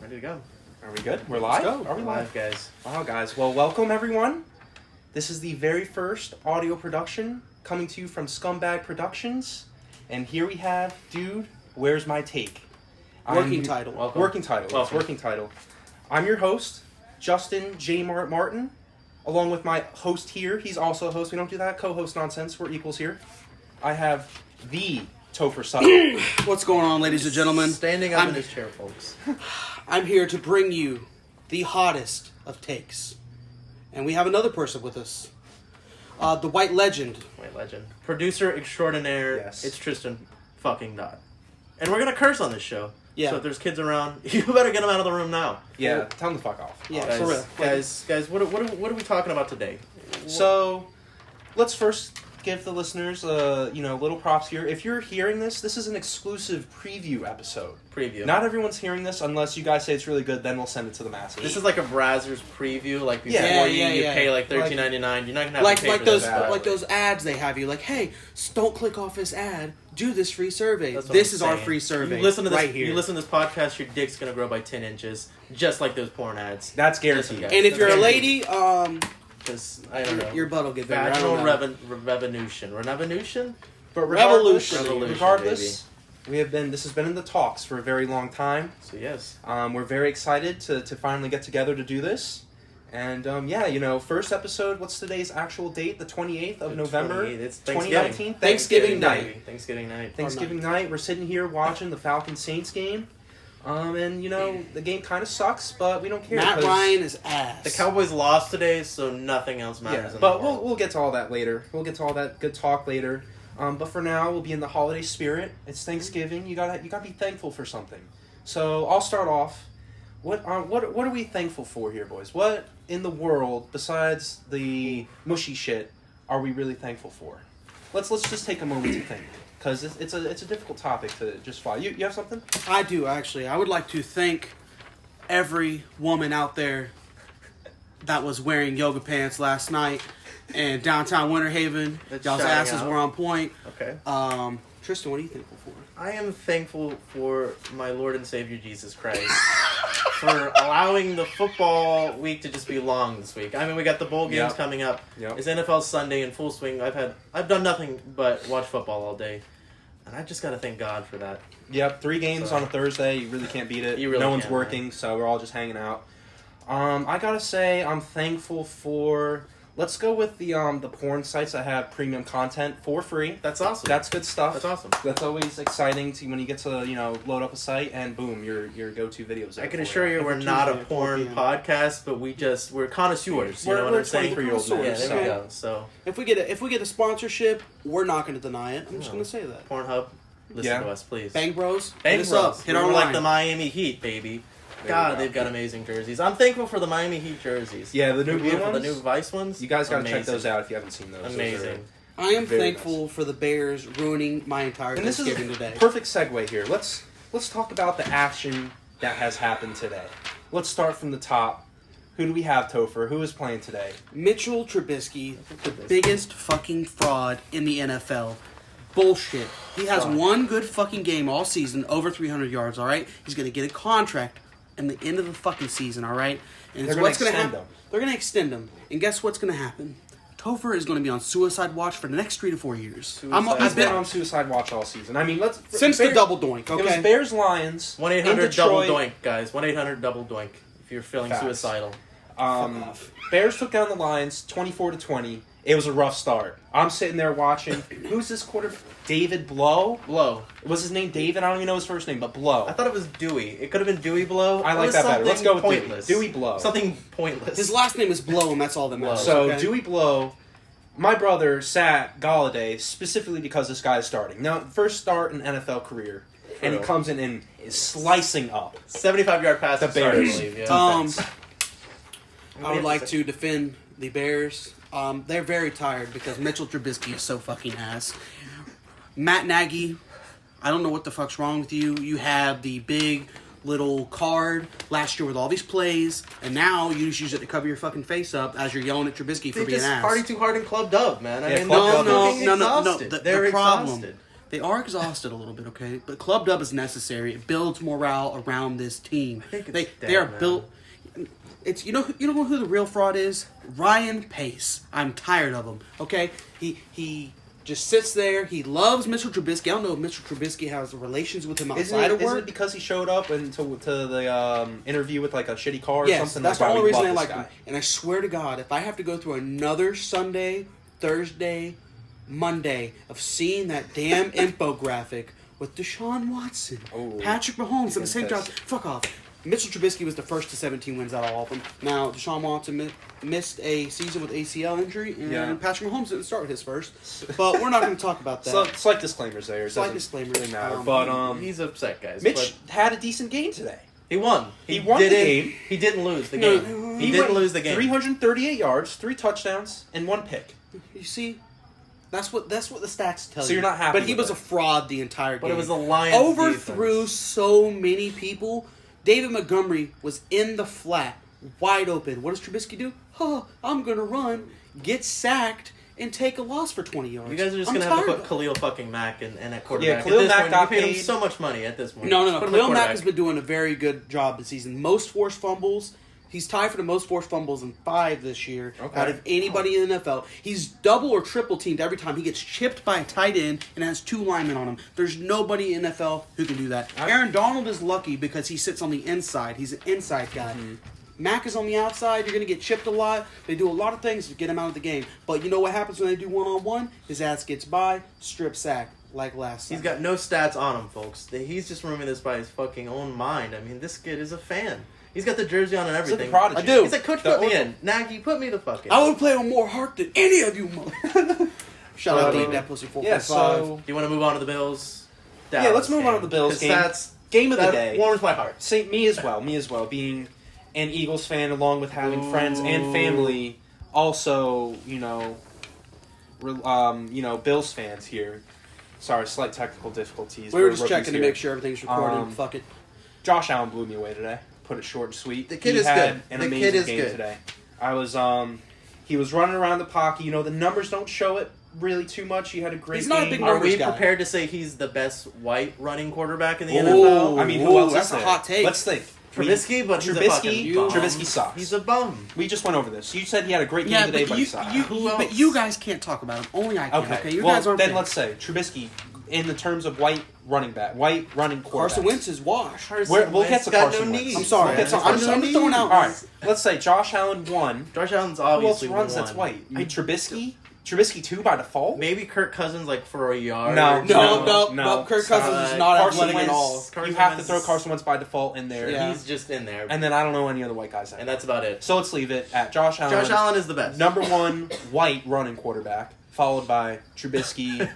Ready to go. Are we good? We're live? Let's go. Are we live, guys? Wow, guys. Well, welcome, everyone. This is the very first audio production coming to you from Scumbag Productions. And here we have, Dude, Where's My Take? Working title. Welcome. Working title. Welcome. It's working title. I'm your host, Justin J. Martin, along with my host here. He's also a host. We don't do that co-host nonsense. We're equals here. I have the Topher Sutton. What's going on, ladies and gentlemen? Standing up in his chair, folks. I'm here to bring you the hottest of takes. And we have another person with us. The White Legend. White Legend. Producer extraordinaire. Yes. It's Tristan fucking Dodd. And we're going to curse on this show. Yeah. So if there's kids around, you better get them out of the room now. Yeah, tell him to fuck off. Yeah, Guys, for real. guys, what are we talking about today? So, let's first give the listeners, little props here. If you're hearing this, this is an exclusive preview episode. Preview. Not everyone's hearing this unless you guys say it's really good. Then we'll send it to the masses. This is like a Brazzers preview, like before Yeah, you yeah. pay like $13.99. You're not gonna have to pay for those ads they have you like, hey, don't click off this ad. Do this free survey. That's what This I'm is our saying. free survey. You listen to this. right here. You listen to this podcast. Your dick's gonna grow by 10 inches, just like those porn ads. That's guaranteed. Listen, guys. And if you're a Guaranteed. lady, Because I don't know. your butt will get bigger. I Vaginal don't know. revolution. But Revolution. regardless, this has been in the talks for a very long time. So yes, We're very excited to finally get together to do this. And first episode. What's today's actual date? The 28th of November. 28th. It's 2019. Thanksgiving night. baby. Thanksgiving night. Thanksgiving night. We're sitting here watching the Falcons Saints game. The game kind of sucks, but we don't care. Matt 'cause- Ryan is ass. The Cowboys lost today, so nothing else matters. Yeah, in but the world. we'll get to all that later. We'll get to all that good talk later. But for now, we'll be in the holiday spirit. It's Thanksgiving. You gotta be thankful for something. So I'll start off. What are we thankful for here, boys? What in the world besides the mushy shit are we really thankful for? Let's just take a moment to think, because it's a difficult topic to just fly. You have something? I do, actually. I would like to thank every woman out there that was wearing yoga pants last night in downtown Winter Haven. That's Y'all's shouting asses out. were on point. Okay. Tristan, what are you thankful for? I am thankful for my Lord and Savior Jesus Christ for allowing the football week to just be long this week. I mean, we got the bowl games Yep. coming up. Yep. It's NFL Sunday in full swing. I've done nothing but watch football all day, and I just got to thank God for that. Yep, 3 games So- on a Thursday. You really can't beat it. You really no one's can't, working, so we're all just hanging out. I gotta say, I'm thankful for. Let's go with the porn sites that have premium content for free. That's awesome. That's good stuff. That's awesome. That's always exciting to when you get to load up a site and boom, your go-to videos. I can assure you, we're Every not a Tuesday at porn 4 podcast, but we're connoisseurs. You know what We're I'm saying? 23-year-old Yeah, nerds, there we so- go. So If we get a sponsorship, we're not going to deny it. I'm just going to say that. Pornhub, listen Yeah. to us, please. Bang Bros, Bang hit us Bros. up. Hit We're our like line. the Miami Heat, baby. There God, we go. they've got amazing jerseys. I'm thankful for the Miami Heat jerseys. Yeah, the new blue Beautiful, ones. the new Vice ones. You guys gotta Amazing. check those out if you haven't seen those. Those Amazing. I am Very thankful for the Bears ruining my entire And this is Thanksgiving a today. perfect segue here. Let's talk about the action that has happened today. Let's start from the top. Who do we have, Topher? Who is playing today? Mitchell Trubisky, the biggest fucking fraud in the NFL. Bullshit. He has Fraud. one good fucking game all season, over 300 yards, all right? He's going to get a contract in the end of the fucking season, all right? And They're so gonna what's going to extend happen? him. They're going to extend him. And guess what's going to happen? Topher is going to be on suicide watch for the next 3 to 4 years. He's I've been been on suicide watch all season. I mean, since the double doink, It was okay? Bears Lions. 1-800 double doink, guys. 1-800 double doink if you're feeling Facts. suicidal. Bears took down the Lions 24-20. It was a rough start. I'm sitting there watching. Who's this quarterback? David Blow? Blow. Was his name David? I don't even know his first name, but Blow. I thought it was Dewey. It could have been Dewey Blow. I It like was that better. Let's something go with pointless. Dewey Blow. Something pointless. His last name is Blow, and that's all that matters. So okay? Dewey Blow, my brother sat Galladay specifically because this guy is starting. Now, first start in NFL career, and he True. comes in and is slicing up 75-yard pass the to start, I Bears. believe. Yeah. defense. I would like to defend the Bears. They're very tired because Mitchell Trubisky is so fucking ass. Matt Nagy, I don't know what the fuck's wrong with you. You have the big little card last year with all these plays, and now you just use it to cover your fucking face up as you're yelling at Trubisky for They being just ass. party too hard and clubbed up, man. I Yeah, mean, clubbed they're up. fucking No. exhausted. The They're problem, exhausted. They are exhausted a little bit, okay? But Club Dub is necessary. It builds morale around this team. I think it's They are man. built. It's you know who the real fraud is? Ryan Pace. I'm tired of him. Okay, he just sits there. He loves Mitchell Trubisky. I don't know if Mitchell Trubisky has relations with him outside of Isn't work. it because he showed up to the interview with like a shitty car or Yes, something? that's like the why only we reason I love like this him. guy? And I swear to God, if I have to go through another Sunday, Thursday, Monday of seeing that damn infographic with Deshaun Watson, Oh, Patrick Mahomes in the getting same job, pissed. fuck off. Mitchell Trubisky was the first to 17 wins out of all of them. Now, Deshaun Watson missed a season with ACL injury, and Yeah. Patrick Mahomes didn't start his first. But we're not going to talk about that. So, slight disclaimers there. It Slight doesn't disclaimers, really matter. um, But He's upset, guys. Mitch had a decent game today. He won. He won the didn't- game. He didn't lose the No, game. he He didn't went lose the game. 338 yards, 3 touchdowns, and 1 pick. You see, that's what the stats tell you. So you're not happy But he with was it. a fraud the entire game. But it was the Lions' overthrew defense. so many people. David Montgomery was in the flat, wide open. What does Trubisky do? I'm gonna run, get sacked, and take a loss for 20 yards. You guys are just I'm going to have to tired put of- Khalil fucking Mack in at quarterback. Khalil at this Mack point, got you paid him paid. so much money at this point. No. Just put him at Khalil Mack quarterback. has been doing a very good job this season. Most forced fumbles. He's tied for the most forced fumbles in 5 this year Okay. out of anybody in the NFL. He's double or triple teamed every time he gets chipped by a tight end and has 2 linemen on him. There's nobody in NFL who can do that. Aaron Donald is lucky because he sits on the inside. He's an inside guy. Mack is on the outside. You're going to get chipped a lot. They do a lot of things to get him out of the game. But you know what happens when they do one-on-one? His ass gets by, strip sack, like last He's Sunday. got no stats on him, folks. He's just remembering this by his fucking own mind. I mean, this kid is a fan. He's got the jersey on and He's like everything. a prodigy. I do. He's like, Coach, The put me Oracle. in. Nagy, put me the fuck in. I would play with more heart than any of you, mother. Shout out to Um, Eat That Pussy 4.5. Yeah, so Do you want to move on to the Bills? Yeah, let's move on to the Bills 'Cause game. That's game of the that day. warms my heart. Me as well. Being an Eagles fan, along with having friends and family, also, Bills fans here. Sorry, slight technical difficulties. We were We're just rookies checking to here. make sure everything's recorded. Fuck it. Josh Allen blew me away today. Put it short and sweet. The kid He is had good. An The amazing kid is game good. today. I was he was running around the pocket. The numbers don't show it really too much. He had a great He's game. not a big Are numbers we guy. prepared to say he's the best white running quarterback in the Ooh. NFL? I mean, who else that's is a there? hot take. Let's think. Trubisky, but he's a Trubisky- fucking bum. Trubisky sucks. He's a bum. We just went over this. You said he had a great game Yeah, today, but but you, he sucked. Who else? but you guys can't talk about him. Only I can. Okay, you well, guys aren't then fans. let's say Trubisky, in the terms of white running quarterback. Carson Wentz is washed. We'll get to Carson Wentz. I'm sorry. We'll get to I'm Carson just throwing out. All right, let's say Josh Allen won. Josh Allen's Who else obviously runs won. that's white? Trubisky? Trubisky 2 by default? Maybe Kirk Cousins like for a yard. No. No. Kirk Cousins is not Carson athletic Wentz, at all. Carson you have to Wentz- throw Carson Wentz by default in there. Yeah. He's just in there. And then I don't know any other white guys. And that's about it. So let's leave it at Josh Allen. Josh Allen is the best. Number 1 white running quarterback, followed by Trubisky,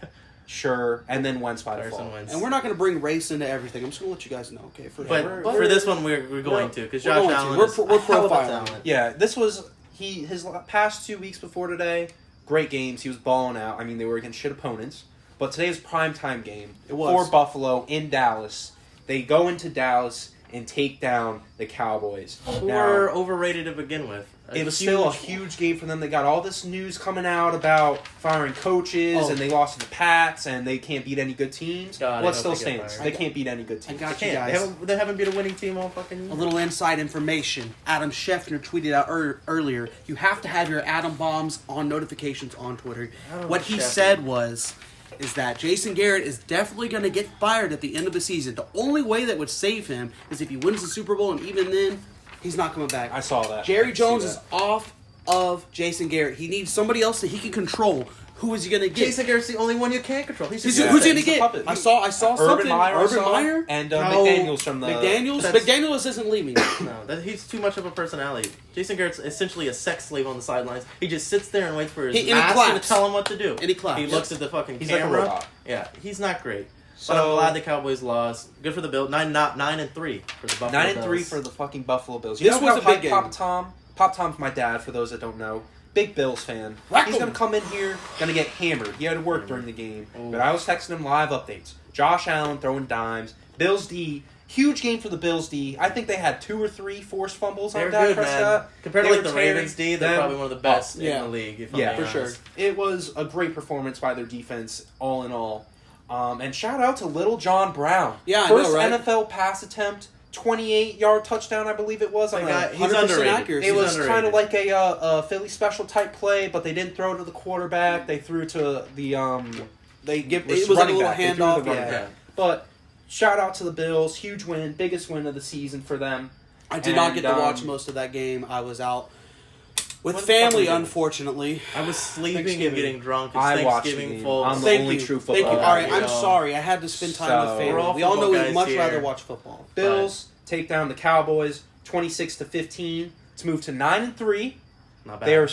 sure, and then Wentz by Carson default. Wentz. And we're not going to bring race into everything. I'm just going to let you guys know, okay? But for this one, we're going to because we're Josh going to. Allen We're is pro- we're a hell of a profiling. talent. Yeah, this was his past 2 weeks before today. Great games. He was balling out. I mean, they were against shit opponents. But today was primetime game It was. for Buffalo in Dallas. They go into Dallas and take down the Cowboys. Who Now, were overrated to begin with. it was still a huge game for them. They got all this news coming out about firing coaches, Oh. and they lost to the Pats, and they can't beat any good teams. God, I well, it hope still they get stands. fired. They can't beat any good I teams. got They you can't. guys. They haven't beat a winning team all fucking year. A little inside information. Adam Schefter tweeted out earlier, you have to have your Adam Bombs on notifications on Twitter. Adam What he Schefter. said is that Jason Garrett is definitely going to get fired at the end of the season. The only way that would save him is if he wins the Super Bowl, and even then, he's not coming back. I saw that. Jerry I Jones see is that. off of Jason Garrett. He needs somebody else that he can control. Who is he going to get? Jason Garrett's the only one you can't control. He's Who's, just who's he going He's to a get? puppet. I saw something. Urban Meyer, I Urban saw, Meyer? and No. McDaniels from the McDaniels? That's- McDaniels isn't leaving. No, he's too much of a personality. Jason Garrett's essentially a sex slave on the sidelines. He just sits there and waits for his And he master to claps. tell him what to do. And he claps. He looks at the fucking He's like a camera. robot. Yeah, he's not great. So But I'm glad the Cowboys lost. Good for the Bills. 9-3 for the Buffalo 9-3 Bills. for the fucking Buffalo Bills. This know was how a big hyped Papa Tom. Papa Tom's my dad. For those that don't know, big Bills fan. Whack He's 'em. gonna come in here, gonna get hammered. He had to work during the game, Ooh. but I was texting him live updates. Josh Allen throwing dimes. Bills D. Huge game for the Bills D. I think they had 2 or 3 forced fumbles They're on Dak good, man. Prescott. Compared They to like were the Ravens D, they're tearing probably one of the best Yeah. in the league. If Yeah, I'm being for sure. honest. It was a great performance by their defense, all in all. And shout out to Little John Brown. Yeah, First I know, right? NFL pass attempt, 28-yard touchdown, I believe it was. That On guy, a, he's 100% underrated. accuracy. it He's was underrated. kind of like a Philly special type play, but they didn't throw to the quarterback. They threw to the It was like a running little back. They threw to handoff. the running Yeah. back. But shout out to the Bills, huge win, biggest win of the season for them. I did not get to And, watch most of that game. I was out with What the fuck family, were you doing? unfortunately. I was sleeping and Thanksgiving. getting drunk. It's I watched the Thanksgiving game. full. I'm the Thank only you. true Thank you. football All right, guy. I'm sorry. I had to spend time with So- family. We're all We all know football we'd guys much here. rather watch football. Bills take down the Cowboys 26-15 to move to 9-3. Not bad. They're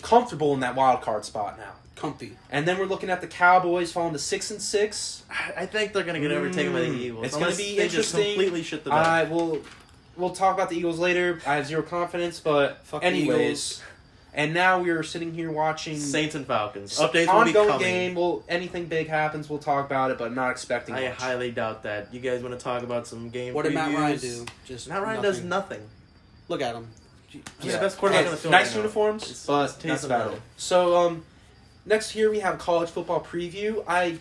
comfortable in that wild card spot now. Comfy. And then we're looking at the Cowboys falling to 6-6. I think they're going to get overtaken by the Eagles. It's going to Unless be they just interesting. completely shit the bed. We'll talk about the Eagles later. I have zero confidence, but Fuck the anyways. Eagles. And now we're sitting here watching Saints and Falcons. Updates will be ongoing coming. game. Well, anything big happens, we'll talk about it, but not expecting I much. highly doubt that. You guys want to talk about some game What did Matt Ryan previews? do? Just Matt Ryan does nothing. Look at him. He's the best quarterback in the field. Nice right now. uniforms, It's- but it's that's Taysom about Hill. it. So, next here we have college football preview. I'm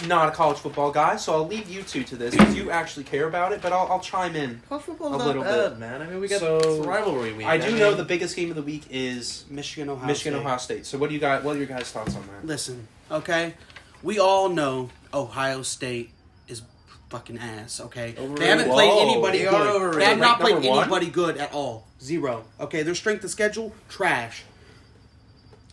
not a college football guy, so I'll leave you two to this because you actually care about it, but I'll chime in. College football's A not little bad, bit. man. I mean, we got So, it's rivalry week. I do mean, know the biggest game of the week is Michigan, Ohio Michigan-Ohio State. State. So what are your guys' thoughts on that? Listen, okay? We all know Ohio State is fucking ass, okay? Overrated. They haven't played Whoa, anybody they good. are overrated. They have not Ranked played number one? anybody good at all. Zero. Okay, their strength of schedule, trash.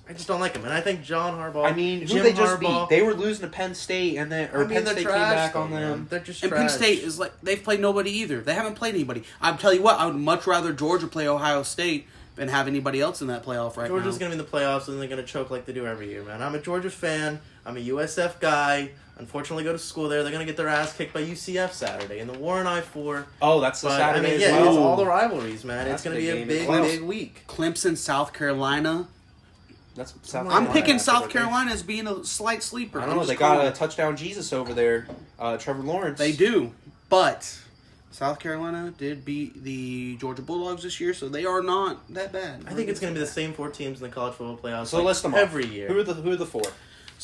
I just don't like him, and I think John Harbaugh. I mean, who Jim they just Harbaugh, beat? They were losing to Penn State, and then Penn they're State came trash, back though, on man. them. They're just And trash. Penn State is like, they've played nobody either. They haven't played anybody. I'll tell you what, I would much rather Georgia play Ohio State than have anybody else in that playoff right Georgia's now. going to be in the playoffs, and they're going to choke like they do every year, man. I'm a Georgia fan. I'm a USF guy. Unfortunately, go to school there. They're going to get their ass kicked by UCF Saturday in the Warren I-4. Oh, that's the But, Saturday I mean, as yeah, well. it's all the rivalries, man. That's It's going a to big be a game. big, Close. big week. Clemson, South Carolina. That's I'm I'm Yeah, picking yeah, South okay. Carolina as being a slight sleeper. I I'm don't know. just They got calling a it. touchdown Jesus over there, Trevor Lawrence. They do, but South Carolina did beat the Georgia Bulldogs this year, so they are not that bad. I think it's going to be the same four teams in the college football playoffs. So like list them off. every year. Who are the four?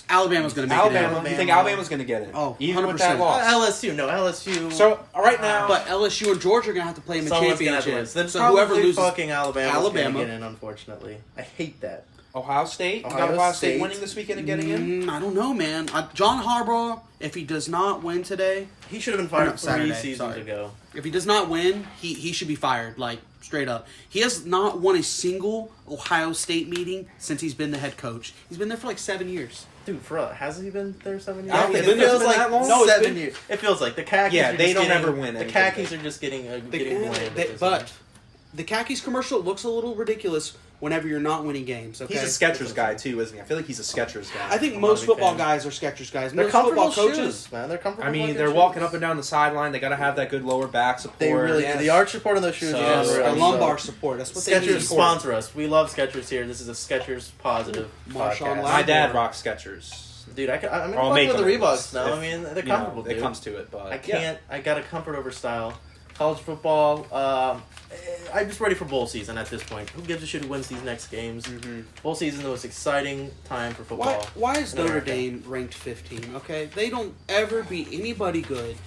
Alabama's going to make it Alabama. out. You think Alabama's going to get it? Oh, even with 100%. that loss. LSU, no, LSU. So right now, But LSU and Georgia are going to have to play in the someone's gonna have to championship. win. Then So whoever loses, fucking Alabama's Alabama. gonna get in. Unfortunately, I hate that. Ohio State. You got Ohio Ohio State State. winning this weekend and getting in. I don't know, man. John Harbaugh, if he does not win today, He should have been Or fired not 3 Saturday, seasons sorry. ago. if he does not win, he should be fired, like, straight up. He has not won a single Ohio State meeting since he's been the head coach. He's been there for like 7 years. Dude, for real, hasn't he been there 7 years? I don't it think it's feels been like that long. No, it's 7 been- years. It feels like the khakis. Yeah, are they just don't getting, ever win The anything. khakis are just getting bland. But the khakis commercial looks a little ridiculous whenever you're not winning games. Okay? He's a Skechers guy too, isn't he? I feel like he's a Skechers guy. I think I'm most not a big football fan. guys are Skechers guys. they're Most comfortable football coaches. shoes, man. They're comfortable. I mean, fucking they're walking shoes. up and down the sideline. They got to have that good lower back support. They really Yes. the arch support on those shoes. So- is Yes, unreal. the so- lumbar support. That's what they Skechers need. sponsor us. We love Skechers here. This is a Skechers positive Marshawn podcast. My dad rocks Skechers. Dude, I'm Or I'll fucking make with the them. Reeboks now. If, I mean, they're you know, comfortable, dude. it comes to it, but I can't. I got a comfort over style. College football. I'm just ready for bowl season at this point. Who gives a shit who wins these next games? Mm-hmm. Bowl season is the most exciting time for football. Why is in Notre America. Dame ranked 15? Okay, they don't ever beat anybody good.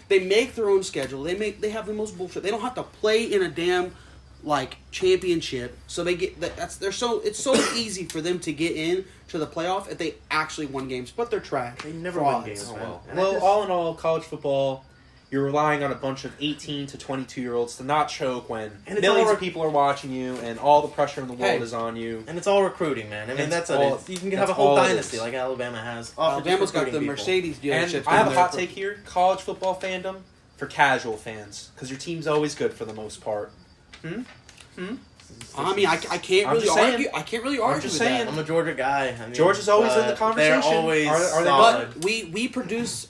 They make their own schedule. They have the most bullshit. They don't have to play in a damn like championship. So they get it's so easy for them to get in to the playoff if they actually won games, but they're trash. They never Frauds. win games, Oh, man. well. And I Well, just- all in all, college football, you're relying on a bunch of 18 to 22-year-olds to not choke when And it's millions all of people are watching you and all the pressure in the world Hey. is on you. and it's all recruiting, man. I mean, It's that's all- it. You can that's have a whole all it dynasty is. like Alabama has. off of just Alabama's got the recruiting people. Mercedes dealerships. And I have a down hot there. take here. College football fandom for casual fans because your team's always good for the most part. I mean, I can't I'm really just saying. argue. I can't really argue just with saying. that. I'm a Georgia guy. I mean, Georgia's always in the they're conversation. always Are they solid. But we produce.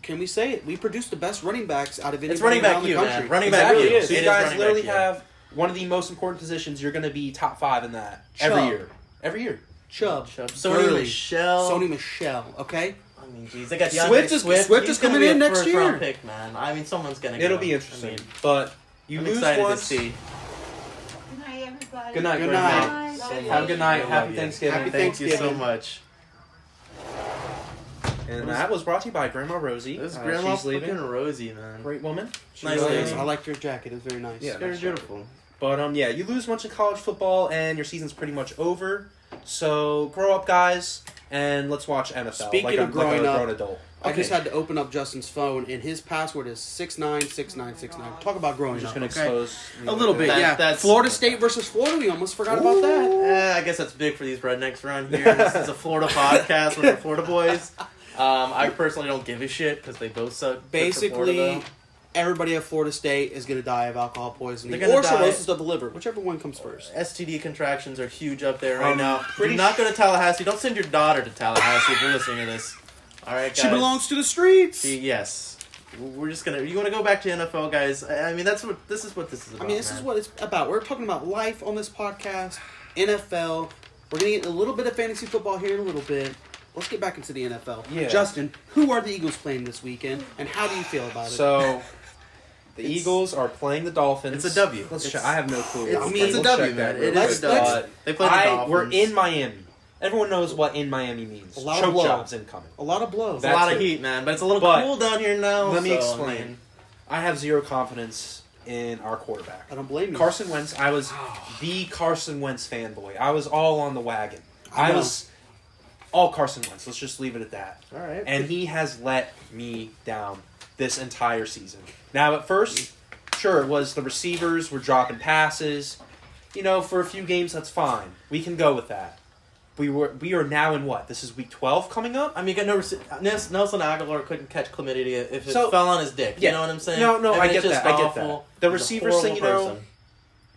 Can we say it? We produce the best running backs out of anybody It's running back around you, the country. man. Running back Exactly you. is. So It you is guys running literally back you. have one of the most important positions. You're going to be top 5 in that every Chubb. year. Every year. Chubb, Sony Gurley, Michelle. Sony Michelle. Okay. I mean, geez, they got Swift DeAndre is- Swift. Swift He's is gonna coming be in a next first-round year. pick, man. I mean, someone's gonna. It'll go. be interesting. I mean, But you I'm lose excited once. to see. Good night, everybody. Good night. Good Greg. night. Bye. Have a good night. I love Happy you. Thanksgiving. Happy Thank you so Thanksgiving. much. And that was brought to you by Grandma Rosie. This is Grandma she's leaving. fucking Rosie, man. Great woman. Nice She's lady. I liked your jacket. It's very nice. Yeah. It's very nice beautiful. But yeah, you lose much in college football, and your season's pretty much over. So grow up, guys, and let's watch NFL. Speaking of growing like a up, grown adult. I just had to open up Justin's phone, and his password is 696969. Talk about growing I'm just up. gonna Okay? expose A little bit, That- yeah. that's- Florida State versus Florida. We almost forgot about that. I guess that's big for these rednecks around here. This is a Florida podcast with the Florida boys. I personally don't give a shit because they both suck. Good for Florida, Basically, though. everybody at Florida State is going to die of alcohol poisoning They're gonna or die. cirrhosis of the liver, whichever one comes first. STD contractions are huge up there right now. pretty Do not go to Tallahassee. Don't send your daughter to Tallahassee if you're listening to this. All right, guys. She belongs to the streets. Yes. We're just gonna. You want to go back to NFL, guys? I mean, this is what this is about. I mean, this man. is what it's about. We're talking about life on this podcast, NFL. We're going to get a little bit of fantasy football here in a little bit. Let's get back into the NFL. Yeah. Justin, who are the Eagles playing this weekend, and how do you feel about it? So, the Eagles are playing the Dolphins. It's a W. Let's check. I have no clue. It's, I mean, it's a We'll W, check man. that It real is a quick. W. They play the Dolphins. We're in Miami. Everyone knows what in Miami means. A lot of Choke blow. jobs incoming. a lot of blows. It's a That's lot of it. heat, man. But it's a little But cool down here now. Let me so, explain. I mean, I have zero confidence in our quarterback. I don't blame you. Carson Wentz, I was the Carson Wentz fanboy. I was all on the wagon. I I know. was all Carson Wentz. Let's just leave it at that. all right. And he has let me down this entire season. Now, at first, sure, it was the receivers were dropping passes. You know, for a few games, that's fine. We can go with that. We are now in what? This is week 12 coming up? I mean, you got Nelson Aguilar couldn't catch chlamydia if it So- fell on his dick. Yeah. You know what I'm saying? No, I mean, I it's get just that. I get awful. that. The He's a receivers thing, horrible you know, person.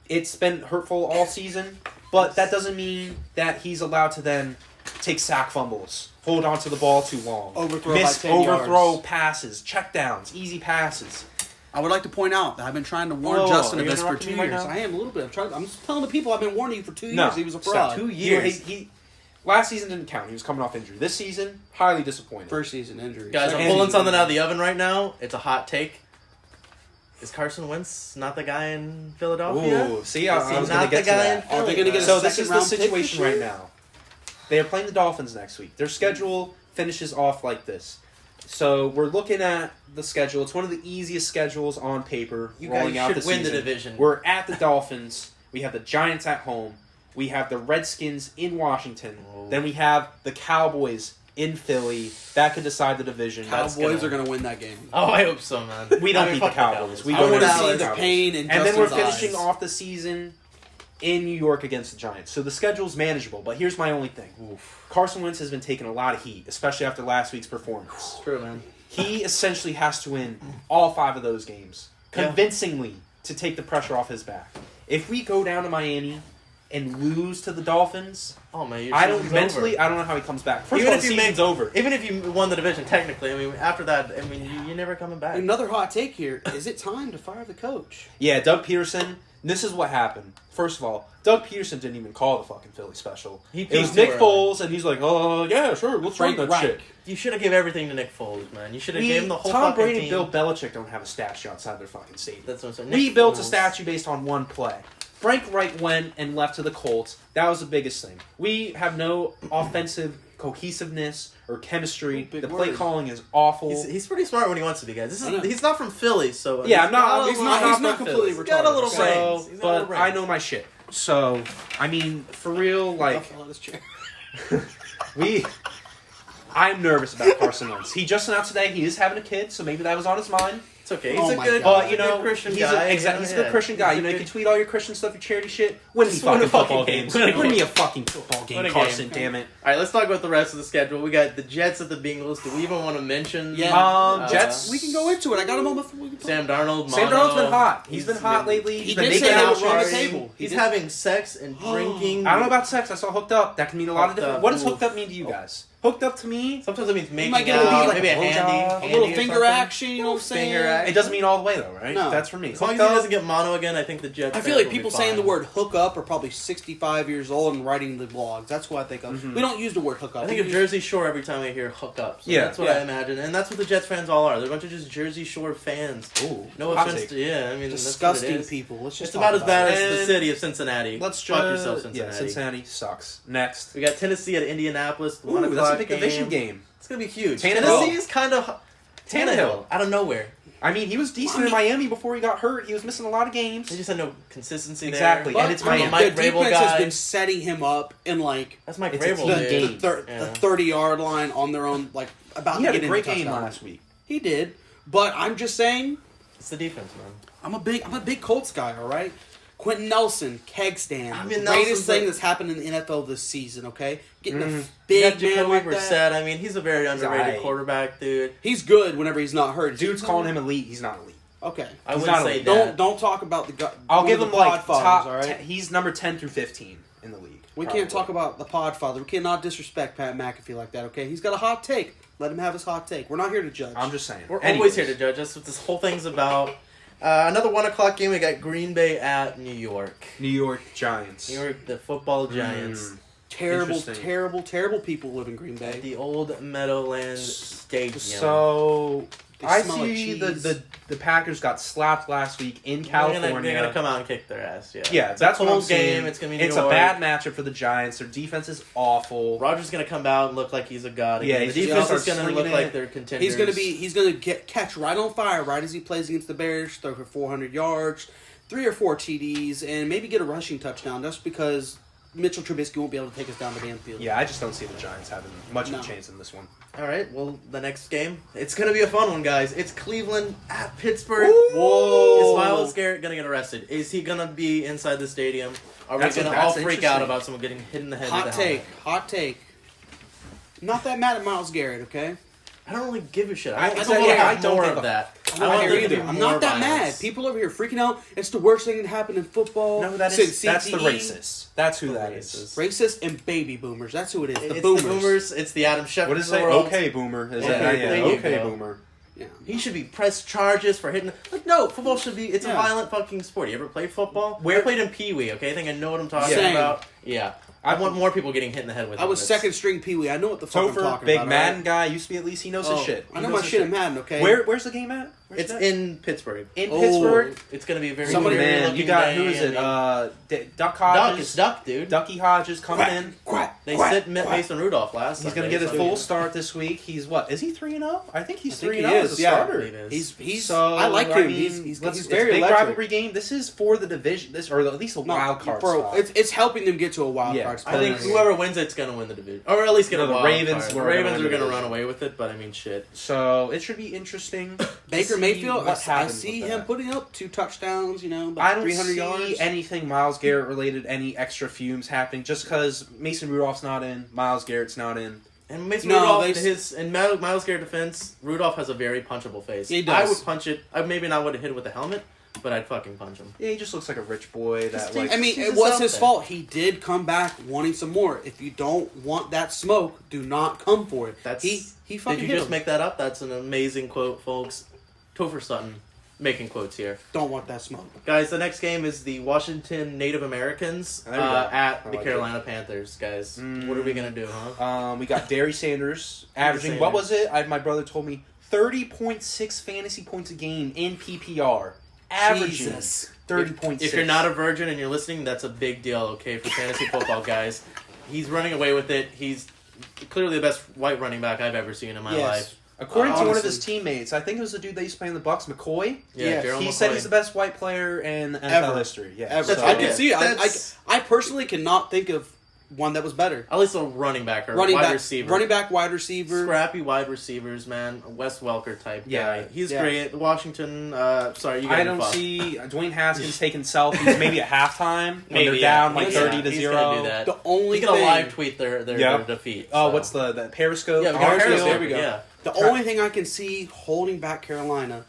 it's been hurtful all season, but that doesn't mean that he's allowed to then take sack fumbles, hold on to the ball too long, Overthrow miss by 10 overthrow yards. passes, checkdowns, easy passes. I would like to point out that I've been trying to warn Whoa, Justin are of you this for interrupting 2 me right years. now? I am a little bit. I'm just telling the people I've been warning you for 2 years. No, He was a stop. fraud. 2 years. He last season didn't count. He was coming off injury. This season, highly disappointed. First season injury. Guys, I'm And- pulling something out of the oven right now. It's a hot take. Is Carson Wentz not the guy in Philadelphia? Ooh, see, Is I he was going to not get the to guy that. in Philly? Are they gonna get a So this is the second-round pick situation this right year? now. They are playing the Dolphins next week. Their schedule finishes off like this. So we're looking at the schedule. It's one of the easiest schedules on paper. You rolling guys out should the win the season. division. We're at the Dolphins. We have the Giants at home. We have the Redskins in Washington. Oh. Then we have the Cowboys in Philly. That could decide the division. That's Cowboys are going to win that game. Oh, I hope so, man. We don't I mean, beat the fuck Cowboys. We I don't want to ever see beat the Cowboys. pain in And then we're Justin's finishing eyes. off the season in New York against the Giants. So the schedule's manageable. But here's my only thing. Carson Wentz has been taking a lot of heat, especially after last week's performance. True, man. He essentially has to win all 5 of those games Yeah. convincingly to take the pressure off his back. If we go down to Miami and lose to the Dolphins, Oh man, your I don't season's mentally. over. I don't know how he comes back. First Even of all, if the you season's make- over. Even if you won the division, technically, I mean, after that, I mean, you're never coming back. Another hot take here. Is it time to fire the coach? Yeah, Doug Peterson. This is what happened. First of all, Doug Peterson didn't even call the fucking Philly special. He It was peaked Nick too early. Foles, and he's like, "Oh yeah, sure, let's run Frank that Reich. shit." You should have gave everything to Nick Foles, man. You should have gave him the whole Tom fucking Brady team. and Bill Belichick don't have a statue outside their fucking stadium. That's what I'm saying. We Nick built a Foles. statue based on one play. Frank Wright went and left to the Colts. That was the biggest thing. We have no offensive cohesiveness or chemistry. Big The play word. calling is awful. He's pretty smart when he wants to be, guys. I know. He's not from Philly, so Yeah, I'm not- got a he's little- not from completely Philly. He's got a little retarded. brains. So, He's got a little but I brains. know my shit. So, I mean, for real, like, Fell out his chair. I'm nervous about Carson Wentz. He just announced today he is having a kid, so maybe that was on his mind. It's okay. Oh He's a my good, God. But, you he's a know, good Christian he's guy. he's a good Christian guy. You know, you can tweet all your Christian stuff, your charity shit. Win me Just win fucking a fucking football game. games. Win a Win me game. a fucking football game, Win a game. Carson, damn it. All right, let's talk about the rest of the schedule. We got the Jets at the Bengals. Do we even want to mention? Yeah. Jets- We can go into it. I got him on the. We can talk. Sam Darnold. Sam Mono. Darnold's been hot. He's been hot lately. He He's been did making say out that was on the partying. table. He He's did. having sex and drinking. I don't know about sex. I saw hooked up. That can mean a lot of Hooked different. up. What does Ooh. hooked up mean to you guys? Hooked up to me, Sometimes it means making might get a out, little- maybe a like a handy, blowjob. A little handy or finger something. action, you know what I'm saying? Finger action. it doesn't mean all the way though, right? No. That's for me. As long as Hooked he up- doesn't get mono again, I think the Jets. I feel fans like will be people saying the fine. word hook up are probably 65 years old and writing the blogs. That's what I think of. Mhm. We don't use the word hook up. I think We of use- Jersey Shore every time I hear hook up. So Yeah. that's what Yeah. I imagine, and that's what the Jets fans all are. They're a bunch of just Jersey Shore fans. Ooh, No hot offense take. to I mean disgusting that's what it is. people. Let's just It's talk about as bad it. as the And city of Cincinnati. Let's Fuck try. yourself, Yeah, Cincinnati. Cincinnati sucks. Next. We got Tennessee at Indianapolis. Ooh, 1 that's a a big division game. It's gonna be huge. Tannehill. Tennessee's kind of Tannehill out of nowhere. I mean, he was decent in Miami before he got hurt. He was missing a lot of games. They just had no consistency there. Exactly, and it's Miami. Mike the Vrabel defense guy. has been setting him up in like That's Mike It's a Vrabel, team dude. game. the 30-yard line on their own, like about He to had get a great into game touchdown. last week. He did, but I'm just saying, It's the defense, man. I'm a big Colts guy. All right, Quentin Nelson, keg stand, I mean, greatest Nelson's thing a- that's happened in the NFL this season. Okay, getting a You big got man Jacoby like that. Brissett. I mean, he's a very underrated aight. quarterback, dude. He's good whenever he's not hurt. Dude's calling him elite. He's not elite. Okay, I He's wouldn't not say elite. that. don't talk about the guy. I'll one give of him the like Podfathers, top. all right? He's number 10 through 15 in the league. We probably. can't talk about the Podfather. We cannot disrespect Pat McAfee like that. Okay, he's got a hot take. Let him have his hot take. We're not here to judge. I'm just saying. We're Anyways. always here to judge. That's what this whole thing's about. Another 1 o'clock game. We got Green Bay at New York. New York Giants. New York, the football Giants. terrible, Interesting. terrible people live in Green Bay. At the old Meadowlands Stadium. So They I smell like see cheese. the Packers got slapped last week in They're California. gonna come out and kick their ass. Yeah, Yeah, it's that's a what cold I'm game. saying. It's gonna be New It's York. a bad matchup for the Giants. Their defense is awful. Rodgers gonna come out and look like he's a god. Yeah, Again. he's the just defense gonna is gonna start look slinging like it. they're contenders. He's gonna catch right on fire right as he plays against the Bears, throw for 400 yards, 3 or 4 TDs, and maybe get a rushing touchdown. Just because Mitchell Trubisky won't be able to take us down the damn field. Yeah, I just don't see the Giants having much of No. a chance in this one. All right. Well, the next game, it's gonna be a fun one, guys. It's Cleveland at Pittsburgh. Whoa! Is Myles Garrett gonna get arrested? Is he gonna be inside the stadium? Are we That's gonna all freak interesting. out about someone getting hit in the head Hot with a helmet? hot take. Not that mad at Myles Garrett, okay? I don't really give a shit. I- I it's don't okay, want to I have don't more give of a- that. I don't want care there to either. be I'm more not that violence. mad. People over here freaking out. It's the worst thing that happened in football. No, that since is that's the CTE. racist. That's who The that racist. is. Racist and baby boomers. That's who it is. The It's boomers. the boomers. It's the Adam Schefter What is it? of the world. Okay, boomer. Is Okay, that there you okay, go. boomer? Yeah. He should be pressed charges for hitting. Like, no, football should be. It's Yeah. a violent fucking sport. You ever played football? Where- I played in Pee Wee. Okay, I think I know what I'm talking Same. about. Yeah, I want more people getting hit in the head with. I was helmets. second string Pee Wee. I know what the fuck I'm Topher, talking big about. Madden alright? guy, used to be at least he knows his shit. I He know knows my his shit in Madden, okay? Where's the game at? Where's It's that? in Pittsburgh. in Oh. Pittsburgh. It's gonna be a very Somebody- weird Man, looking you got day. who is it? I mean, Duck Duck. Hodges. It's Duck, dude. Ducky Hodges coming in. They sit Mason Rudolph last. He's going to Sunday, get a so- full start this week. He's what? Is he 3-0? I think he's I think 3-0 he as is, a yeah. starter. It is. He's. So I like him. I mean, he's it's very a big electric. rivalry game. This is for the division. This or at least a No, wild card for- spot. It's helping them get to a wild Yeah, card I spot. think whoever wins it's gonna win the division, or at least get No, a the wild Ravens card. were The Ravens gonna are win the gonna run division. away with it, but I mean, shit. So it should be interesting. to Baker see Mayfield, what I happens see with him that. putting up 2 touchdowns. I About don't 300 see yards. anything Myles Garrett related, any extra fumes happening, just because Mason Rudolph's not in, Myles Garrett's not in. And Mason No, Rudolph, they- in Myles Garrett defense, Rudolph has a very punchable face. He does. I would punch it. I maybe not would have hit it with the helmet, but I'd fucking punch him. Yeah, he just looks like a rich boy that Just like. I mean, He's it was out his there. fault. He did come back wanting some more. If you don't want that smoke, do not come for it. That's he fucking Did you hit just him. make that up? That's an amazing quote, folks. Topher Sutton making quotes here. Don't want that smoke. Guys, the next game is the Washington Native Americans There we go. at I the like Carolina Panthers. Guys, what are we gonna do, huh? We got Derry Sanders averaging, what was it? My brother told me 30.6 fantasy points a game in PPR. Averaging Jesus. 30.6. If you're not a virgin and you're listening, that's a big deal, okay, for fantasy football, guys. He's running away with it. He's clearly the best white running back I've ever seen in my Yes. life. According to one of Honestly. his teammates, I think it was the dude that used to play in the Bucks, McCoy. Yeah, Gerald He McCoy. said he's the best white player in NFL Ever. history. Yeah, Ever. so- I can see it. That's- I personally cannot think of one that was better. At least a running back or Running wide back, receiver. running back, wide receiver. Scrappy wide receivers, man. A Wes Welker type Yeah. guy. He's Yeah. great. The Washington, sorry, you got I don't see Dwayne Haskins taking selfies maybe at halftime when Maybe, they're yeah. down like He's 30 gonna- to he's 0. gonna do that. The only He's gonna thing, live tweet their defeat. Oh, so. what's the Periscope? Yeah, we got Periscope, Periscope, there we go. Yeah. the only thing I can see holding back Carolina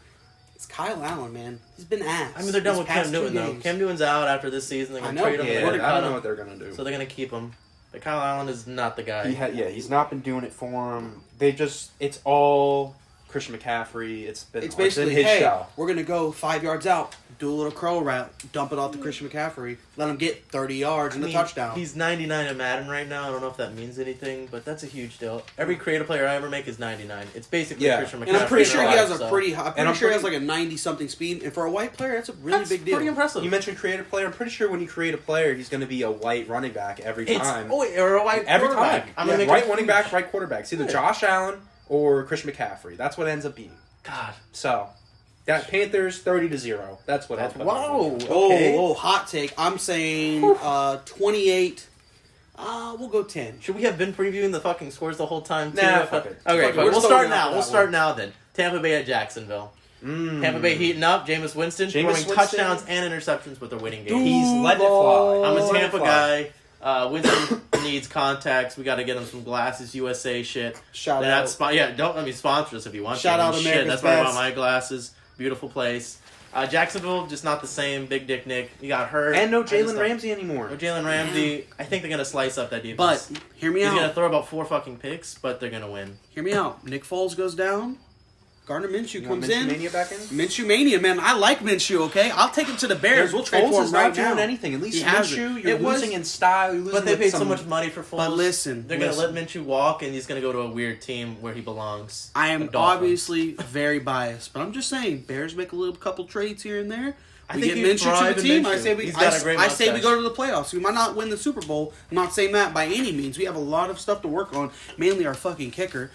is Kyle Allen. Man, he's been ass. I mean, they're done these with Cam past 2 Newton, though. games. Cam Newton's out after this season. They're going I to know. trade him. Yeah, They're I gonna cut don't know him. what they're gonna do. So they're going to keep him. But Kyle Allen is not the guy. He's not been doing it for him. It's all Christian McCaffrey. It's It's in basically, his hey, shell. we're going to go 5 yards out, do a little curl route, dump it off to Christian McCaffrey, let him get 30 yards and a touchdown. He's 99 in Madden right now. I don't know if that means anything, but that's a huge deal. Every creative player I ever make is 99. It's basically Christian McCaffrey. And I'm pretty sure he has so. a pretty high, I'm sure he has like a 90-something speed, and for a white player, that's a really big deal. Pretty impressive. You mentioned creative player. I'm pretty sure when you create a player, he's going to be a white running back every time. Or a white every quarterback. time. I'm gonna make right it running huge. back, right quarterback. It's either Josh Allen or Christian McCaffrey. That's what it ends up being. God. So, that Panthers 30-0. That's what That's I'll put wow. on. Okay. Oh, hot take. I'm saying 28. We'll go 10. Should we have been previewing the fucking scores the whole time too? Nah, fuck it. Okay, Fuck it. but We're we'll still start going out now. for We'll that start one. now then. Tampa Bay at Jacksonville. Tampa Bay heating up. Jameis Winston throwing Winston. touchdowns and interceptions, but they're winning games. He's letting it fly. I'm a He's letting Tampa it fly. guy. Winston needs contacts. We got to get him some glasses. USA shit. Shout out. Don't let me sponsor us if you want. Shout to. out Shit, America's that's why I bought Best. my glasses. Beautiful place. Jacksonville just not the same. Big Dick Nick. He got hurt. And no I just Jalen don't- Ramsey anymore. No Jalen Ramsey. I think they're gonna slice up that defense. But, hear me he's gonna out. throw about 4 fucking picks, but they're gonna win. Hear me out. Nick Foles goes down. Gardner Minshew You want comes in. Mania back in? Minshew Mania, man. I like Minshew, okay? I'll take him to the Bears. We'll trade Foles for him is right not doing now. anything. At least He hasn't. Minshew, you're It was- losing in style. You're losing But they with paid so some- much money for Foles. But listen, they're gonna let Minshew walk, and he's gonna go to a weird team where he belongs. I The am Dolphins. obviously very biased, but I'm just saying, Bears make a little couple trades here and there. I We think get he'd Minshew to thrive the in team. Minshew. I say we. He's got a great I say we mustache. go to the playoffs. We might not win the Super Bowl. I'm not saying that by any means. We have a lot of stuff to work on, mainly our fucking kicker.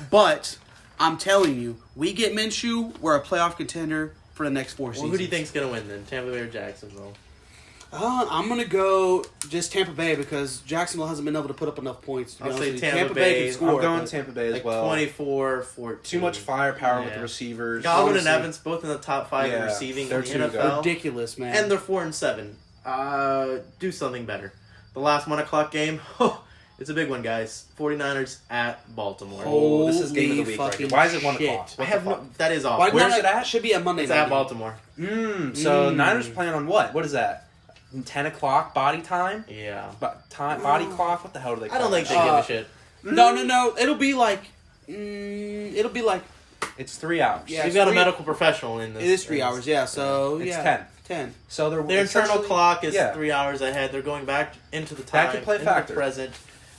But I'm telling you, we get Minshew, we're a playoff contender for the next 4 Well, seasons. who do you think's gonna win then? Tampa Bay or Jacksonville? I'm gonna go just Tampa Bay because Jacksonville hasn't been able to put up enough points. To be I'll honest say with you. Tampa Bay Bay. can score. I'm going but- Tampa Bay as Like well. 24-14. Too much firepower with Yeah. the receivers. Godwin and Honestly. Evans both in the top 5 in Yeah, receiving they're in the too good. NFL. Ridiculous, man. And they're 4-7. Do something better. The last 1 o'clock game. It's a big one, guys. 49ers at Baltimore. Oh, this is game of the Holy week right here. fucking Why is it 1 shit. o'clock? I What have the no. fuck? That is off. Why Where's not? it at? Should be a Monday It's night at game. Baltimore. So Niners playing on what? What is that? 10 o'clock body time? Yeah. Body clock? What the hell do they call I don't think they that? give a shit. No. It'll be like. It'll be like. It's 3 hours. Yeah. We've got a 3 medical professional in this. It is 3 in this. hours, yeah. So It's yeah, 10. 10. So they're Their internal essentially- clock is yeah. 3 hours ahead. They're going back into the time. That could play into factor. the present.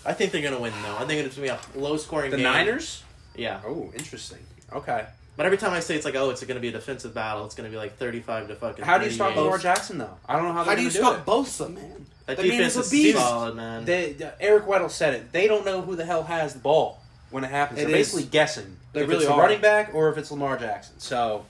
I think they're going to win, though. I think it's going to be a low-scoring The game. Niners? Yeah. Oh, interesting. Okay. But every time I say it's like, it's going to be a defensive battle, it's going to be like 35 to fucking How do you stop 38. Lamar Jackson, though? I don't know how they're How do you going to do stop Bosa, man? That The man defense is a is beast. solid, man. Eric Weddle said it. They don't know who the hell has the ball when it happens. It They're is. basically guessing They if really it's a are. running back or if it's Lamar Jackson. So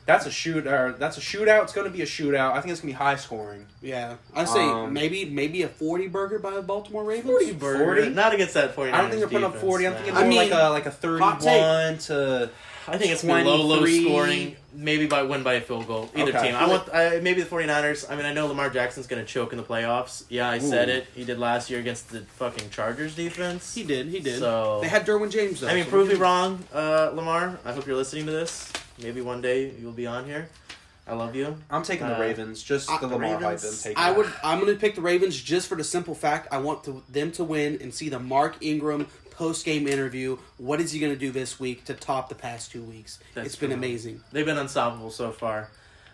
that's a shootout. It's going to be a shootout. I think it's going to be high scoring. Yeah, I say Um, maybe a 40 burger by the Baltimore Ravens. 40 burger. 40? Not against that 49ers I don't think they're putting up defense, 40. I'm man. thinking I more mean, like a hot take. 31 to. I think it's going to be low 23. scoring. Maybe win by a field goal. Either Okay. team. I want maybe the 49ers. I mean, I know Lamar Jackson's going to choke in the playoffs. Yeah, I said Ooh. it. He did last year against the fucking Chargers defense. He did. So They had Derwin James though. I mean, so prove we me can- wrong, Lamar. I hope you're listening to this. Maybe one day you'll be on here. I love you. I'm taking the Ravens. Just the Lamar hype. Ravens, Take I'm that. going to pick the Ravens just for the simple fact I want them to win and see the Mark Ingram post-game interview. What is he going to do this week to top the past 2 weeks? It's been true. amazing. They've been unstoppable so far.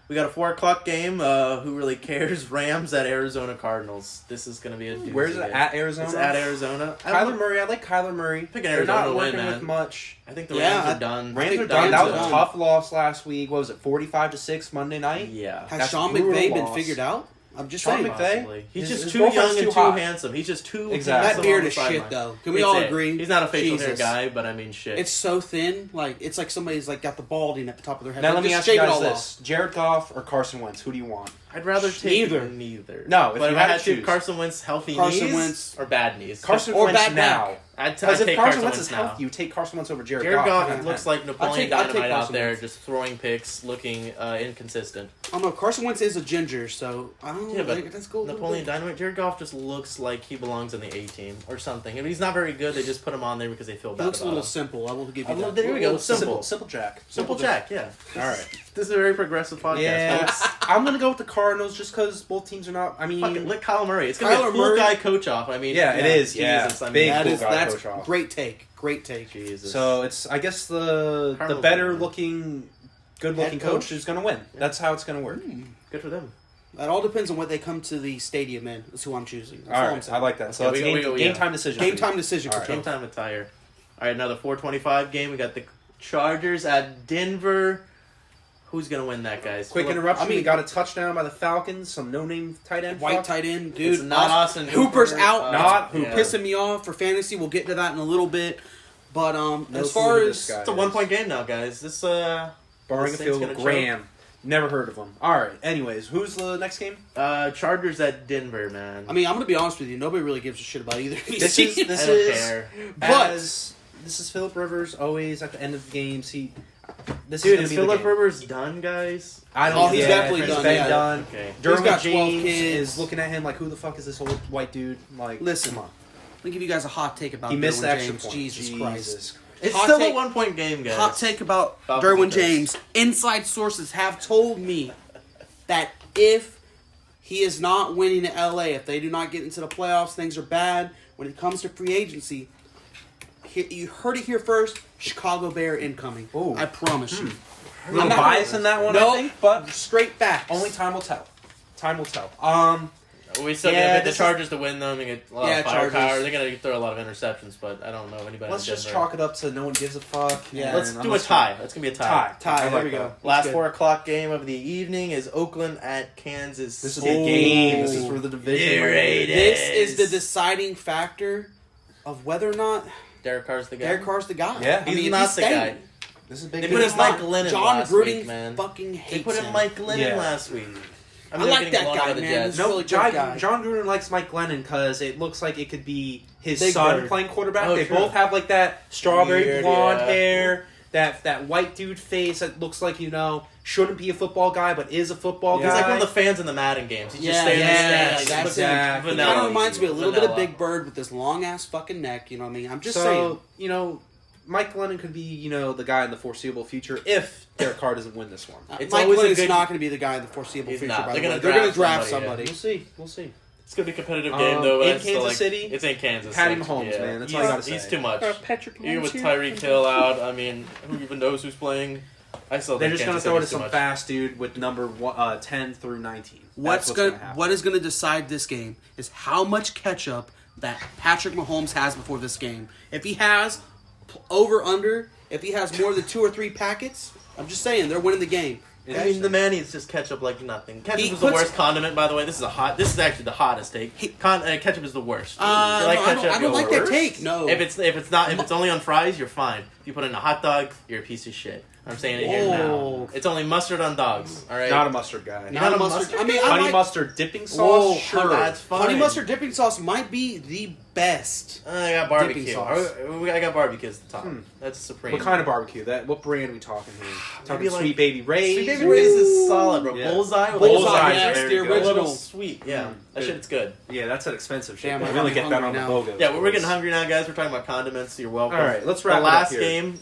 We got a 4 o'clock game. Who really cares? Rams at Arizona Cardinals. This is going to be a doozy. Where's it? At Arizona? It's at Arizona. Kyler Murray. I like Kyler Murray. Picking They're Arizona not to win, working man. with much. I think the Yeah, Rams are done. Rams think are done. the That Rams was are a done. tough loss last week. What was it? 45-6 Monday night. Yeah. Has That's Sean brutal McVay been loss. figured out? I'm just Sean saying. McVay? Possibly. He's His just too girlfriend's young and too too hot. handsome. He's just too Exactly. handsome That beard on the is shit, sideline. though. Can we It's all it. agree? He's not a facial hair Jesus. guy, but I mean, shit. It's so thin, like it's like somebody's like got the balding at the top of their head. Now Like, let me just ask you shave it guys all this: Jared Goff or Carson Wentz? Who do you want? I'd rather take Neither. No, if but you if I had had to to, choose. Carson Wentz healthy Carson knees Wentz. or bad knees. Carson Or Wentz bad now. back. I'd Because if take Carson Wentz Wentz is now. healthy, you take Carson Wentz over Jared Jared Goff. Goff looks like Napoleon I'll take Dynamite out Carson there, Wentz. just throwing picks, looking inconsistent. I don't know. Carson Wentz is a ginger, so I don't know. Yeah, but like, that's cool. Napoleon Dynamite, Jared Goff just looks like he belongs on the A team or something. I mean, he's not very good. They just put him on there because they feel He bad looks a about little him. simple. I will give you I love that. There we go. Simple. Simple Jack. Simple Jack, yeah. All right. This is a very progressive podcast. Yeah, folks. I'm going to go with the Cardinals just because both teams are not... I mean... Fuck it, let Kyler Murray. It's going to be a Kyler cool Murray. guy coach off. I mean... Yeah, it is. Yeah. Jesus, I mean, Big That cool is, guy that's coach off. great take. Great take. Jesus. So, it's... I guess the Cardinals better win. looking, good-looking Head coach. coach is going to win. That's how it's going to work. Good for them. That all depends on what they come to the stadium in. That's who I'm choosing. That's All I'm right, saying. I like that. So, Okay, it's we go, game yeah. time decision. Game time decision All for right. Game Joe. time attire. All right, another 4:25 game. We got the Chargers at Denver. Who's going to win that, guys? Quick Phillip? interruption. I mean- we got a touchdown by the Falcons. Some no-name tight end. White fuck. tight end, It's dude. not Austin Hooper's Hooper. out. Not Who yeah. pissing me off for fantasy. We'll get to that in a little bit. But No as clue far who as this guy It's a 1-point game now, guys. This barring a This field thing's goal, gonna Graham. Never heard of him. All right. Anyways, who's the next game? Chargers at Denver, man. I mean, I'm gonna be honest with you. Nobody really gives a shit about either of these This is teams. this I don't is care. But- this is Philip Rivers. Always at the end of the games, this Dude, is is gonna be the Phillip game. Rivers done, guys? I don't. Oh, he's yeah, definitely he's done, been yeah. done. Okay. Derwin got 12 James kids. is looking at him like, who the fuck is this old white dude? Like, Listen, come on. Let me give you guys a hot take about He missed the Derwin extra James. point. Jesus Christ. It's Hot still take- a 1-point game, guys. Hot take about Falcons Derwin first. James. Inside sources have told me that if he is not winning in LA, if they do not get into the playoffs, things are bad. When it comes to free agency, you heard it here first. Chicago Bear incoming. Ooh. I promise you. A little I'm not- bias in that one, No, I think, but straight facts. only time will tell. Time will tell. We still Yeah, gonna pick the this Chargers to win them and get a lot Yeah, of firepower. Chargers. They're gonna throw a lot of interceptions, but I don't know anybody. let's in just Denver. chalk it up to no one gives a fuck. Yeah. and Let's I'm do a just tie. That's gonna be a tie. Tie. Ty, I there like we go. that. Last That's 4:00 game of the evening is Oakland at Kansas. This is a City. big game. This is for the division. Yeah, right. This It is the is. deciding factor of whether or not Derek Carr's the guy. Derek Carr's the guy. Yeah. I He's mean, if not he's the guy. staying, This is a They big put game. his Mike Glennon John last Gruden week, man. fucking hates They put in him. Mike Glennon Yeah. last week. I mean, like they're getting that blown guy, by the man. Jets. He's No, really good guy. John Gruden likes Mike Glennon because it looks like it could be his Big son Bird. playing quarterback. Oh, They true. both have like that strawberry Weird, blonde yeah. hair, that white dude face that looks like shouldn't be a football guy but is a football He's guy. like one of the fans in the Madden games. He's just Yeah, staying in the yeah, stands. He's that's looking exactly. It vanilla. kind of reminds me a little bit of Vanilla. Big Bird with this long ass fucking neck. You know what I mean? I'm just so saying. Mike Glennon could be the guy in the foreseeable future if Derek Carr doesn't win this one. It's Mike always a Glennon's good- not going to be the guy in the foreseeable He's future. not. By They're the gonna way. They're going to draft draft somebody, somebody. We'll see. It's gonna be a competitive game though. In but it's still, Kansas City, it's in Kansas. Patty City. Mahomes, Yeah. man. That's he's, all I gotta say. He's too much. Patrick Even with Tyreek Hill out, I mean, who even knows who's playing? I still They're think just going to Kansas throw it to City's too some much. fast dude with number 10 through 19. What happen. is going to decide this game is how much ketchup that Patrick Mahomes has before this game. If he has over/under, if he has more than 2 or 3 packets, I'm just saying they're winning the game. I mean, the man eats just ketchup like nothing. Ketchup He is the puts- worst condiment, by the way. This is actually the hottest take. Ketchup is the worst. You No, like I ketchup, don't you're like the that worst. take. No. If it's only on fries, you're fine. If you put it in a hot dog, you're a piece of shit. I'm saying it here Whoa. now. It's only mustard on dogs. All right. Not a mustard guy. Not a not a mustard. mustard I mean, I Honey like mustard dipping sauce? Whoa, sure. That's fine. honey mustard dipping sauce might be the best. I got dipping barbecue. sauce. I got barbecue as the top. That's supreme. What kind of barbecue? What brand are we talking here? Talking Maybe like- Sweet Baby Ray's? Sweet Baby Ray's is solid, bro. Yeah. Bullseye. with Bullseye, like, yes, there the you go. a little original. sweet. Yeah, that Good. shit's good. Yeah, that's an expensive shit. Damn, We I'm really get that hungry on the now. BOGOs. Yeah, we're getting hungry now, guys. We're talking about condiments. You're welcome. All right, let's wrap the it up last here. game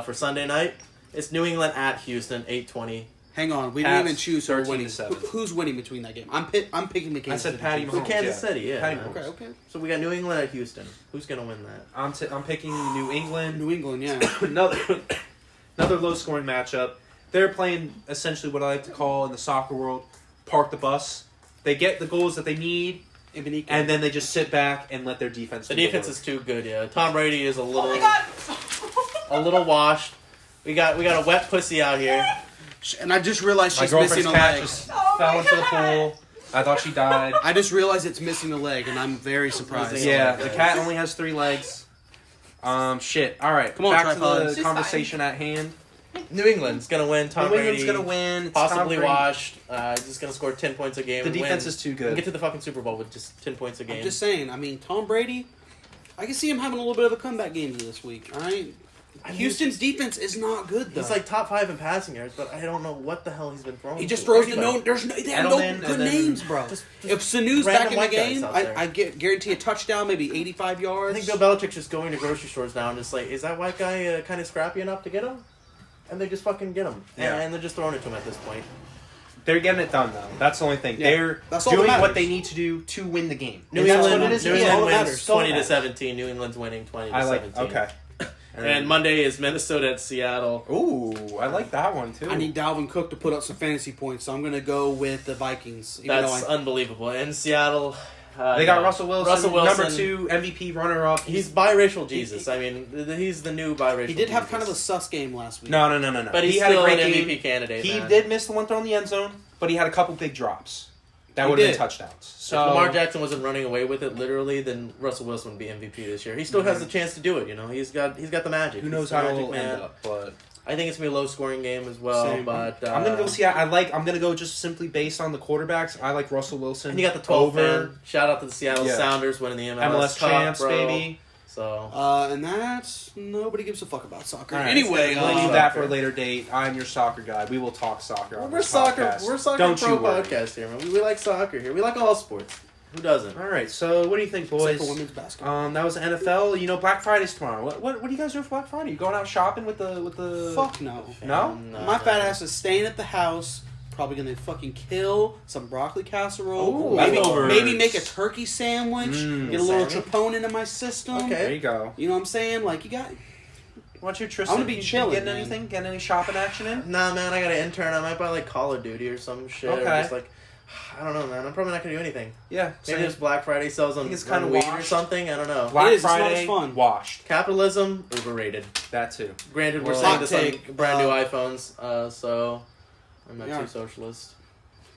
for Sunday night. It's New England at Houston, 8:20. Hang on, we Pats, didn't even choose who we're 13 winning. to 7. Who's winning between that game? I'm picking the I Kansas said City Patty Chiefs. Mahomes. Kansas City, yeah. Patty man. Mahomes. Okay, okay. So we got New England at Houston. Who's gonna win that? I'm picking New England. New England, yeah. another low-scoring matchup. They're playing essentially what I like to call in the soccer world, park the bus. They get the goals that they need, and then they just sit back and let their defense The do the defense work. is too good. Yeah, Tom Brady is a little, Oh my god! a little washed. We got a wet pussy out here. And I just realized My she's missing girlfriend's a cat leg. just Oh fell my into the God. pool. I thought she died. I just realized it's missing a leg, and I'm very surprised. Missing Yeah, leg, the guys. cat only has 3 legs. Shit. All right, Come on, back to tripods. the conversation at hand. New England's gonna win. Tom New Brady England's gonna win. It's Tom possibly Brady. washed. He's just gonna score 10 points a game. The and defense win. is too And good. get to the fucking Super Bowl with just 10 points a game. I'm just saying. I mean, Tom Brady, I can see him having a little bit of a comeback game this week. All right. I mean, Houston's defense is not good though. He's like top 5 in passing yards, but I don't know what the hell he's been throwing. he just to. throws to Anybody. no. They have no Edelman, and good then names, bro. Just If Sanu's random back in the white guys game, out there. I guarantee a touchdown, maybe 85 I yards. think Bill Belichick's just going to grocery stores now and just like, is that white guy kind of scrappy enough to get him? and they just fucking get them. Yeah. And they're just throwing it to them at this point. They're getting it done, though. That's the only thing. Yeah. They're All doing that what matters. they need to do to win the game. New And that's England, what it is. New Yeah, England all that wins matters. 20-17. New England's winning 20-17. I like. Okay. And Monday is Minnesota at Seattle. Ooh, I like that one too. I need Dalvin Cook to put up some fantasy points, so I'm going to go with the Vikings. Even That's though unbelievable. And Seattle, They got Russell Wilson, number Wilson. 2 MVP runner-up. He's biracial Jesus. I mean, he's the new biracial. he did have Jesus. kind of a sus game last week. No. But he's he had still a great an game. MVP candidate. He man. did miss the one throw in the end zone, but he had a couple big drops. That He would have been did. touchdowns. So If Lamar Jackson wasn't running away with it, literally, then Russell Wilson would be MVP this year. He still has the chance to do it. You know, he's got the magic. who knows He's the how magic it'll man. end up? But I think it's gonna be a low scoring game as well. Same. But I'm gonna go see. I'm gonna go just simply based on the quarterbacks. I like Russell Wilson. And you got the 12 over fan. Shout out to the Seattle Yeah. Sounders winning the MLS Cup, champs, bro. baby. So And that's... Nobody gives a fuck about soccer. All right, Anyway, we'll leave soccer. that for a later date. I'm your soccer guy. We will talk soccer. On we're this soccer. podcast. We're soccer Don't pro you worry. podcast here, man. We like soccer here. We like all sports. Who doesn't? All right. So what do you think, boys? except for women's basketball. That was the NFL. You know, Black Friday's tomorrow. What do you guys do for Black Friday? You going out shopping with the? Fuck no. No? My fat ass is staying at the house. Probably gonna fucking kill some broccoli casserole. Ooh, maybe leftovers. make a turkey sandwich. Mm. Get a little Sandwich? troponin into my system. Okay. There you go. You know what I'm saying? Like you got. What's your Tristan? I'm gonna be You chilling, Getting man. anything? Getting any shopping action in? Nah, man. I got an intern. I might buy like Call of Duty or some shit. Or Okay. just like, I don't know, man. I'm probably not gonna do anything. Yeah. Maybe same. just Black Friday sells on think it's kinda weed or washed. something. I don't know. Black It is, it's not Friday as fun. washed. Capitalism overrated. That too. Granted, we're Well, saying hot this on take, brand new iPhones, so I'm not Yeah. too socialist.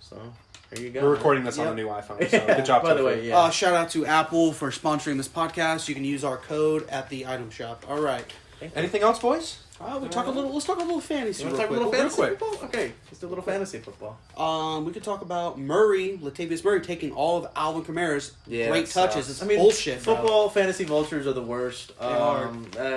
So there you go. We're recording this on Yep. a new iPhone. So good job. By the Topher. way, yeah. Shout out to Apple for sponsoring this podcast. You can use our code at the item shop. All right. Anything else, boys? Let's talk a little fantasy. You want real to talk a quick. little fantasy quick. football? Okay, let's do a little fantasy football. We could talk about Latavius Murray taking all of Alvin Kamara's Yeah, great that touches. sucks. It's bullshit. bro. Football fantasy vultures are the worst. are.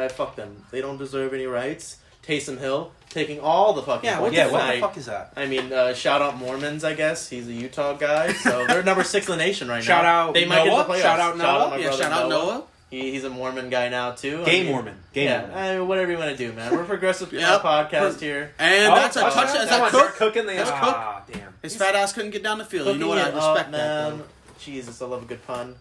Fuck them. They don't deserve any rights. Taysom Hill taking all the fucking Yeah, points Yeah. What tonight. the fuck is that? I mean, shout out Mormons, I guess. He's a Utah guy, so they're number 6 in the nation right now. Shout out They might get Noah. to the playoffs. Shout out Noah. my Yeah, brother shout out Noah. He's a Mormon guy now too. Gay Mormon. Gay Yeah, Mormon. whatever you want to do, man. We're a progressive Yep. podcast here. And that's a touch. That's Is that one. Cook? Cooking the That's damn. His fat ass couldn't get down the field. You know what? I Cooking it up, respect that. man. Though. Jesus, I love a good pun.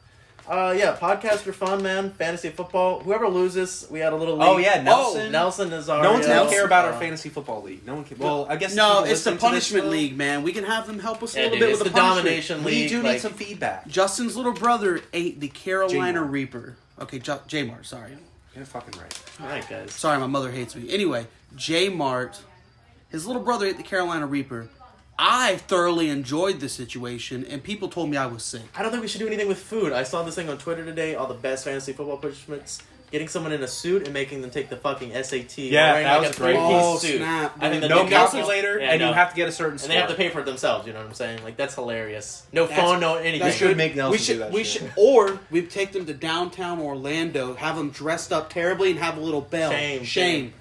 Yeah, podcasts are fun, man. Fantasy football. Whoever loses, we had a little league. Oh yeah, Nelson. Nelson Nazario. No one's gonna care about our Uh, fantasy football league. No one can. Well, I guess No, people it's the listening to this punishment will- league, man. We can have them help us a Yeah, little dude, bit it's with the the punishment. domination We league. do like, need some feedback. Justin's little brother ate the Carolina J-Mart. Reaper. Okay, J-Mart, sorry. You're fucking right. All right, guys. Sorry, my mother hates me. Anyway, J-Mart, his little brother ate the Carolina Reaper. I thoroughly enjoyed the situation, and people told me I was sick. I don't think we should do anything with food. I saw this thing on Twitter today. All the best fantasy football punishments. Getting someone in a suit and making them take the fucking SAT. Yeah, wearing that like was a great. three-piece Oh, suit. snap, I think dude. that No the calculator, Yeah, and no. you have to get a certain And score. they have to pay for it themselves. You know what I'm saying? Like that's hilarious. No That's- phone, no anything. We should make Nelson do that We shit. should, or we take them to downtown Orlando, have them dressed up terribly, and have a little bell. Shame.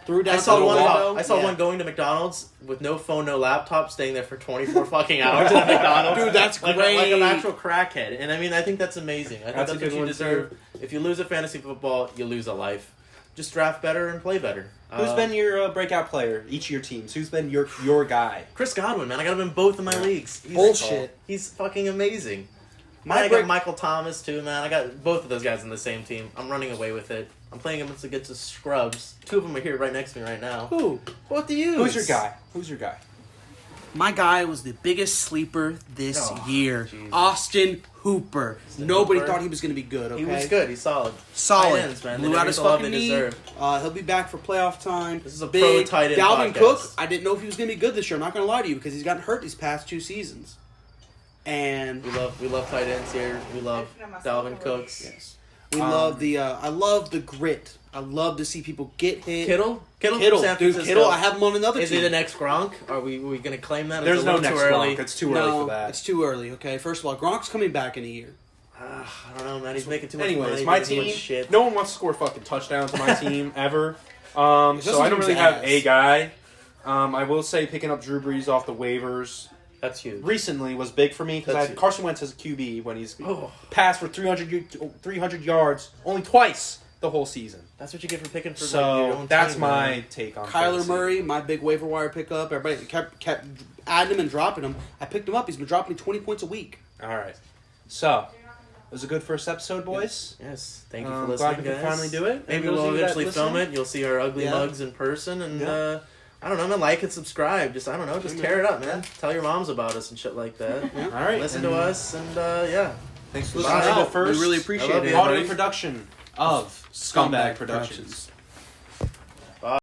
Through I downtown saw one. Orlando. I saw Yeah. one going to McDonald's with no phone, no laptop, staying there for 24 fucking hours at McDonald's. Dude, that's like great. an actual crackhead. And I mean, I think that's amazing. I think That's that's, a what good you one, deserve. If you lose a fantasy football, you lose a life. Just draft better and play better. Who's been your breakout player? Each of your teams. Who's been your guy? Chris Godwin, man? I got him in both of my leagues. Bullshit. He's fucking amazing. My I break- got Michael Thomas too, man. I got both of those guys in the same team. I'm running away with it. I'm playing against the scrubs. Two of them are here right next to me right now. Who? Both of you. Who's your guy? Who's your guy? My guy was the biggest sleeper this Oh, year. Jesus. Austin Hooper. Austin Nobody Hooper? thought he was going to be good, okay? He was good. He's solid. Solid. Tight ends, man. They Blew never out his get the love fucking they knee. deserve. He'll be back for playoff time. This is a Big. pro tight end Dalvin podcast. Cook, I didn't know if he was going to be good this year. I'm not going to lie to you because he's gotten hurt these past 2 seasons. And We love tight ends here. We love Dalvin Cooks. yes. We love the I love the grit. I love to see people get hit. Kittle from Kittle, San dude, Francisco. Kittle. I have him on another Is team. he the next Gronk? Are we going to claim that? There's Is it no a little next too early? Gronk. It's too early No, for that. it's too early. Okay, first of all, Gronk's coming back in a year. I don't know, man. He's making too much Anyways, money. my doing too much team. shit. No one wants to score fucking touchdowns on my team ever. So I don't really team's have ass. a guy. I will say picking up Drew Brees off the waivers That's huge. recently was big for me because I That's had huge. Carson Wentz as a QB when he's Oh. passed for 300 yards only twice the whole season. That's what you get for picking for your So own that's team, my man. take on Kyler fantasy. Murray, my big waiver wire pickup. Everybody kept adding him and dropping him. I picked him up. He's been dropping me 20 points a week. All right. So it was a good first episode, boys. Yes, thank you for Glad listening, we could guys. finally do it. Maybe And those we'll of you that eventually film listen- it. You'll see our ugly Yeah. mugs in person, and Yeah. I don't know, man. Like and subscribe. Just I don't know, just tear it up, man. Tell your moms about us and shit like that. All right. Listen to us, and yeah. Thanks for Bye. listening to the We first really appreciate I love it. you. audio everybody. production of Scumbag Productions.